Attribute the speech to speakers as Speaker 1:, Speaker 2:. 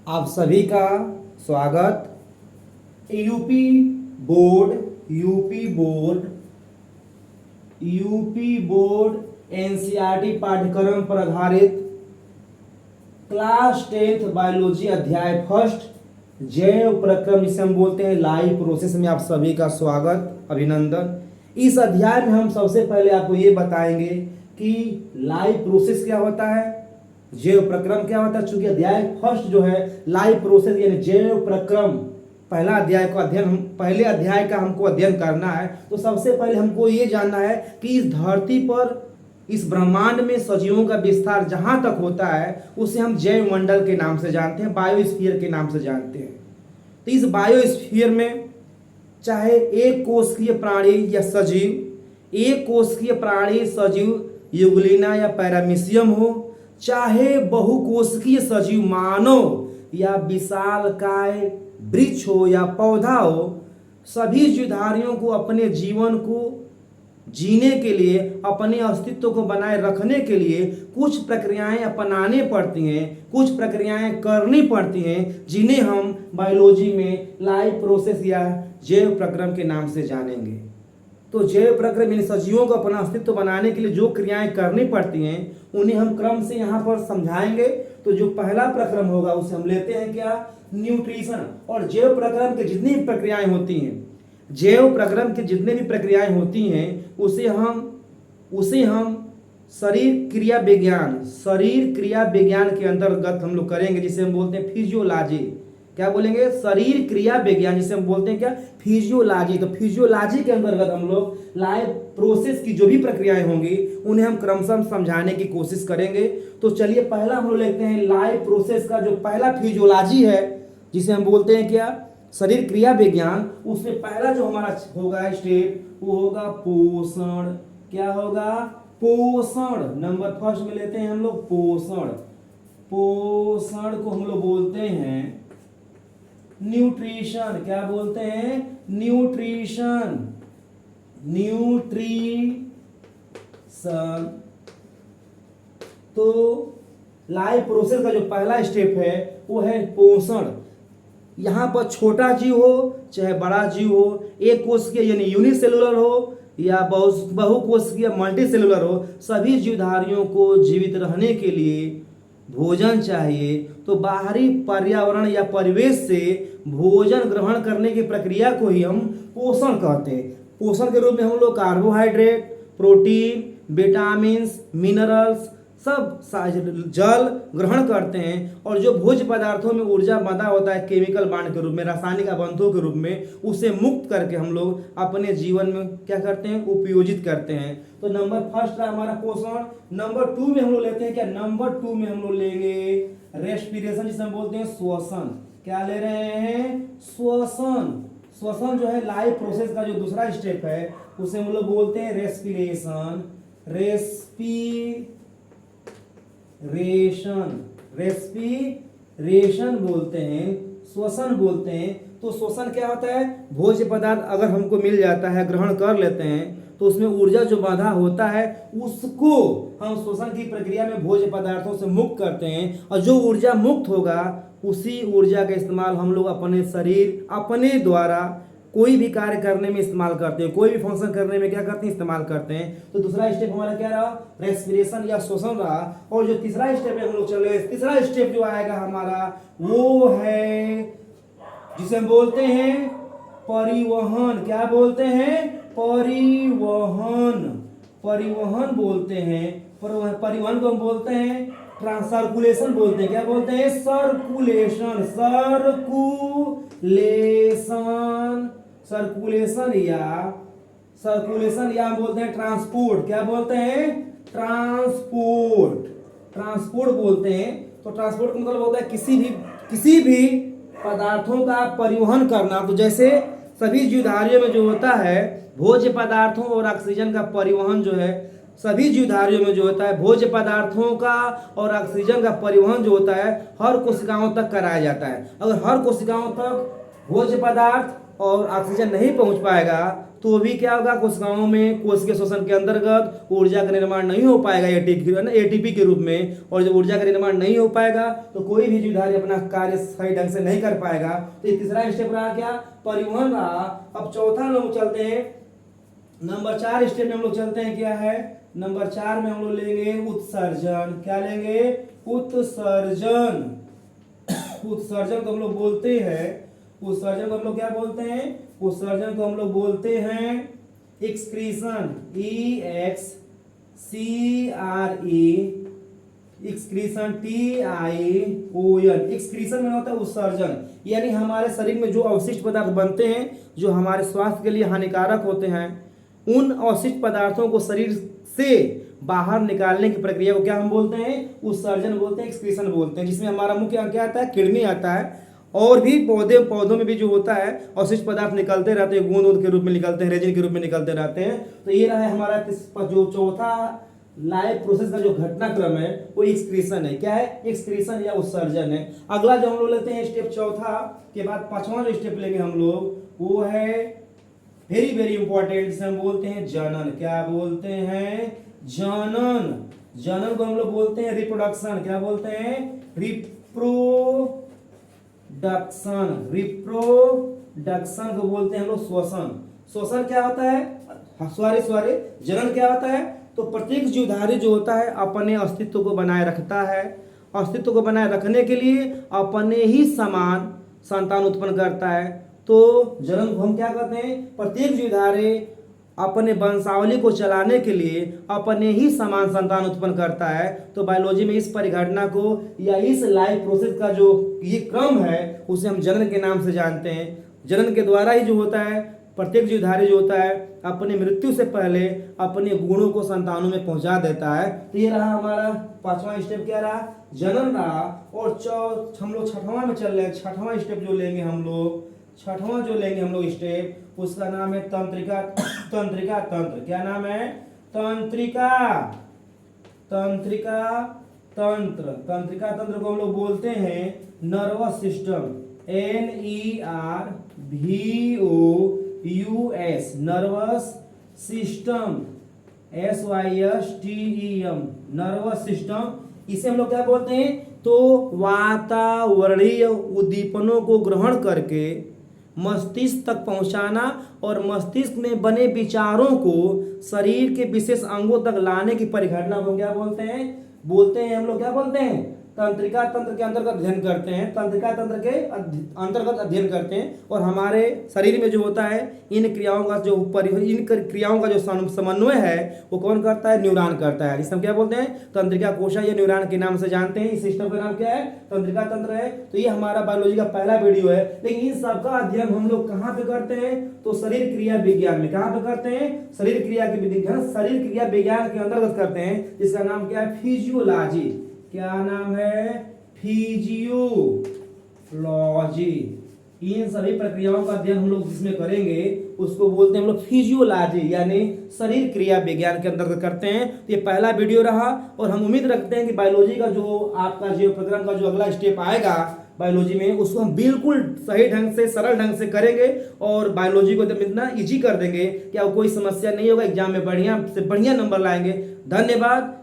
Speaker 1: आप सभी का स्वागत। UP board UP board UP board NCERT पाठ्यक्रम पर आधारित क्लास 10th बायोलॉजी अध्याय फर्स्ट जैव प्रक्रम जिसे हम बोलते हैं लाइव प्रोसेस में आप सभी का स्वागत अभिनंदन। इस अध्याय में हम सबसे पहले आपको ये बताएंगे कि लाइव प्रोसेस क्या होता है, जैव प्रक्रम क्या होता है। चूंकि अध्याय फर्स्ट जो है लाइव प्रोसेस यानी जैव प्रक्रम पहला अध्याय का अध्ययन पहले अध्याय का हमको अध्ययन करना है, तो सबसे पहले हमको ये जानना है कि इस धरती पर इस ब्रह्मांड में सजीवों का विस्तार जहां तक होता है उसे हम जैव मंडल के नाम से जानते हैं, बायोस्फीयर के नाम से जानते हैं। तो इस बायोस्फीयर में चाहे एक कोशिकीय प्राणी या सजीव, एक कोशिकीय प्राणी सजीव यूग्लिना या पैरामीशियम हो, चाहे बहुकोशिकीय सजीव मानव या विशालकाय वृक्ष हो या पौधा हो, सभी जीवधारियों को अपने जीवन को जीने के लिए, अपने अस्तित्व को बनाए रखने के लिए कुछ प्रक्रियाएं अपनाने पड़ती हैं, कुछ प्रक्रियाएं करनी पड़ती हैं, जिन्हें हम बायोलॉजी में लाइव प्रोसेस या जैव प्रक्रम के नाम से जानेंगे। तो जैव प्रक्रम यानी सजीवों को अपना अस्तित्व बनाने के लिए जो क्रियाएं करनी पड़ती हैं उन्हें हम क्रम से यहाँ पर समझाएंगे। तो जो पहला प्रक्रम होगा उसे हम लेते हैं क्या, न्यूट्रिशन। और जैव प्रक्रम की जितनी भी प्रक्रियाएं होती हैं, जैव प्रक्रम की जितनी भी प्रक्रियाएं होती हैं उसे हम शरीर क्रिया विज्ञान के अंतर्गत हम लोग करेंगे, जिसे हम बोलते हैं फिजियोलॉजी। क्या बोलेंगे, शरीर क्रिया विज्ञान, जिसे हम बोलते हैं क्या, फिजियोलॉजी। तो फिजियोलॉजी के अंतर्गत हम लोग लाइव प्रोसेस की जो भी प्रक्रियाएं होंगी उन्हें हम क्रमशः समझाने की कोशिश करेंगे। तो चलिए पहला हम लोग लेते हैं लाइव प्रोसेस का जो पहला फिजियोलॉजी है, जिसे हम बोलते हैं क्या, शरीर क्रिया विज्ञान। उसमें पहला जो हमारा होगा स्टेप वो होगा पोषण। क्या होगा, पोषण। नंबर फर्स्ट में लेते हैं हम लोग पोषण। पोषण को हम लोग बोलते हैं न्यूट्रिशन। क्या बोलते हैं, न्यूट्रिशन। तो लाइव प्रोसेस का जो पहला स्टेप है वो है पोषण। यहां पर छोटा जीव हो चाहे बड़ा जीव हो, एक कोशिकीय यानी यूनिसेलुलर हो या बहुकोशिकीय मल्टीसेलुलर हो, सभी जीवधारियों को जीवित रहने के लिए भोजन चाहिए। तो बाहरी पर्यावरण या परिवेश से भोजन ग्रहण करने की प्रक्रिया को ही हम पोषण कहते हैं। पोषण के रूप में हम लोग कार्बोहाइड्रेट, प्रोटीन, विटामिन, मिनरल्स, सब जल ग्रहण करते हैं। और जो भोज्य पदार्थों में ऊर्जा बंधा होता है केमिकल बांड के रूप में, रासायनिक आबंधों के रूप में, उसे मुक्त करके हम लोग अपने जीवन में क्या करते हैं, उपयोजित करते हैं। तो नंबर फर्स्ट है हमारा पोषण। नंबर 2 में हम लोग लेते हैं क्या, नंबर 2 में हम लोग लेंगे रेस्पिरेशन, जिसे हम बोलते हैं श्वसन। क्या ले रहे हैं, श्वसन। श्वसन जो है लाइव प्रोसेस का जो दूसरा स्टेप है उसे हम लोग बोलते हैं रेस्पिरेशन। रेस्पिरेशन बोलते हैं, श्वसन बोलते हैं। तो श्वसन क्या होता है, भोज्य पदार्थ अगर हमको मिल जाता है, ग्रहण कर लेते हैं, तो उसमें ऊर्जा जो बाधा होता है उसको हम श्वसन की प्रक्रिया में भोज्य पदार्थों से मुक्त करते हैं। और जो ऊर्जा मुक्त होगा उसी ऊर्जा का इस्तेमाल हम लोग अपने शरीर अपने द्वारा कोई भी कार्य करने में इस्तेमाल करते हैं, कोई भी फंक्शन करने में क्या करते हैं, इस्तेमाल करते हैं। तो दूसरा स्टेप हमारा क्या रहा, रेस्पिरेशन या श्वसन रहा। और जो तीसरा स्टेप है हम लोग चले, तीसरा स्टेप जो आएगा हमारा वो है जिसे हम बोलते हैं परिवहन। क्या बोलते हैं, परिवहन। परिवहन बोलते हैं, परिवहन को हम बोलते हैं सर्कुलेशन बोलते हैं। क्या बोलते हैं, सर्कुलेशन। सर्कुलेशन या हम बोलते हैं ट्रांसपोर्ट। क्या बोलते हैं, ट्रांसपोर्ट बोलते हैं। तो ट्रांसपोर्ट का मतलब होता है किसी भी पदार्थों का परिवहन करना। तो जैसे सभी जीवधारियों में जो होता है भोज्य पदार्थों और ऑक्सीजन का परिवहन जो है, सभी जीवधारियों में जो होता है भोज्य पदार्थों का और ऑक्सीजन का परिवहन जो होता है हर कोशिकाओं तक कराया जाता है। अगर हर कोशिकाओं तक भोज्य पदार्थ और ऑक्सीजन नहीं पहुंच पाएगा तो भी क्या होगा, कोशिकाओं में कोशिकीय शोषण के अंतर्गत ऊर्जा का निर्माण नहीं हो पाएगा एटीपी के रूप में। और जब ऊर्जा का निर्माण नहीं हो पाएगा तो कोई भी जीवधारी अपना कार्य सही ढंग से नहीं कर पाएगा। तो ये तीसरा स्टेप रहा क्या, परिवहन रहा। अब चौथा लोग चलते हैं नंबर 4 स्टेप में हम लोग चलते हैं, क्या है नंबर 4 में हम लोग लेंगे उत्सर्जन। क्या लेंगे, उत्सर्जन। उत्सर्जन को हम लोग बोलते हैं, उत्सर्जन को हम लोग क्या बोलते हैं, उत्सर्जन को हम लोग बोलते हैं excretion, EXCRE, excretion TION। Excretion में होता है उत्सर्जन, यानी हमारे शरीर में जो अवशिष्ट पदार्थ बनते हैं जो हमारे स्वास्थ्य के लिए हानिकारक होते हैं, उन अवशिष्ट पदार्थों को शरीर से बाहर निकालने की प्रक्रिया को क्या हम बोलते हैं, उत्सर्जन बोलते हैं, एक्सक्रीशन बोलते हैं। जिसमें हमारा मुख्य अंग क्या आता है, किडनी आता है। और भी पौधों में भी जो होता है अवशिष्ट पदार्थ निकलते रहते हैं, बूंद के रूप में निकलते हैं, रेजिन के रूप में निकलते रहते हैं। तो ये रहा है हमारा जो चौथा लाइफ प्रोसेस का जो घटनाक्रम है वो एक्सक्रीशन है। क्या है, एक्सक्रीशन या उत्सर्जन है। अगला जो हम लोग लेते हैं स्टेप चौथा के बाद पांचवा जो स्टेप लेंगे हम लोग वो है वेरी वेरी इंपॉर्टेंट, जिसे हम बोलते हैं जनन। क्या बोलते हैं, जनन। जनन को हम लोग बोलते हैं रिप्रोडक्शन। क्या बोलते हैं, रिप्रोडक्शन। रिप्रोडक्शन को बोलते हैं हम लोग श्वसन। श्वसन क्या होता है, सॉरी जनन क्या होता है, तो प्रत्येक जीवधारी जो होता है अपने अस्तित्व को बनाए रखता है। अस्तित्व को बनाए रखने के लिए अपने ही समान संतान उत्पन्न करता है। तो जनन को हम क्या कहते हैं, प्रत्येक जीवधारी अपने वंशावली को चलाने के लिए अपने ही समान संतान उत्पन्न करता है। तो बायोलॉजी में इस परिघटना को या इस लाइफ प्रोसेस का जो ये क्रम है उसे हम जनन के नाम से जानते हैं। जनन के द्वारा ही जो होता है प्रत्येक जीवधारी जो होता है अपनी मृत्यु से पहले अपने गुणों को संतानों में पहुंचा देता है। तो ये रहा हमारा पांचवा स्टेप, क्या रहा, जनन रहा। और हम लोग छठवां में चल रहे हैं। छठवां स्टेप जो लेंगे हम लोग, छठवां जो लेंगे हम लोग स्टेप, उसका नाम है तंत्रिका। तंत्रिका तंत्र। क्या नाम है, तंत्रिका। तंत्रिका तंत्र। तंत्रिका तंत्र को हम लोग बोलते हैं nervous system, NERVOUS, nervous system, SYSTEM, nervous system. इसे हम लोग क्या बोलते हैं, तो वातावरणीय उद्दीपनों को ग्रहण करके मस्तिष्क तक पहुंचाना और मस्तिष्क में बने विचारों को शरीर के विशेष अंगों तक लाने की परिघटना को क्या बोलते हैं, हम लोग क्या बोलते हैं, तंत्रिका तंत्र के अंतर्गत अध्ययन करते हैं। तंत्रिका तंत्र के अंतर्गत अध्ययन करते हैं और हमारे शरीर में जो होता है इन क्रियाओं का जो समन्वय है वो कौन करता है, न्यूरॉन करता है। जिसे हम क्या बोलते हैं, तंत्रिका कोशा या न्यूरॉन के नाम से जानते हैं। इस सिस्टम का नाम क्या है, तंत्रिका तंत्र है। तो ये हमारा बायोलॉजी का पहला वीडियो है। लेकिन इन सबका अध्ययन हम लोग कहाँ पे करते हैं, तो शरीर क्रिया विज्ञान में। कहाँ पे करते हैं, शरीर क्रिया विज्ञान के अंतर्गत करते हैं, जिसका नाम क्या है, फिजियोलॉजी। क्या नाम है, फिजियोलॉजी। इन सभी प्रक्रियाओं का अध्ययन हम लोग जिसमें करेंगे उसको बोलते हैं हम लोग फिजियोलॉजी, यानी शरीर क्रिया विज्ञान के अंतर्गत करते हैं। तो ये पहला वीडियो रहा और हम उम्मीद रखते हैं कि बायोलॉजी का जो आपका जो प्रोग्राम का जो अगला स्टेप आएगा बायोलॉजी में उसको हम बिल्कुल सही ढंग से सरल ढंग से करेंगे और बायोलॉजी को इतना इजी कर देंगे कि अब कोई समस्या नहीं होगा, एग्जाम में बढ़िया से बढ़िया नंबर लाएंगे। धन्यवाद।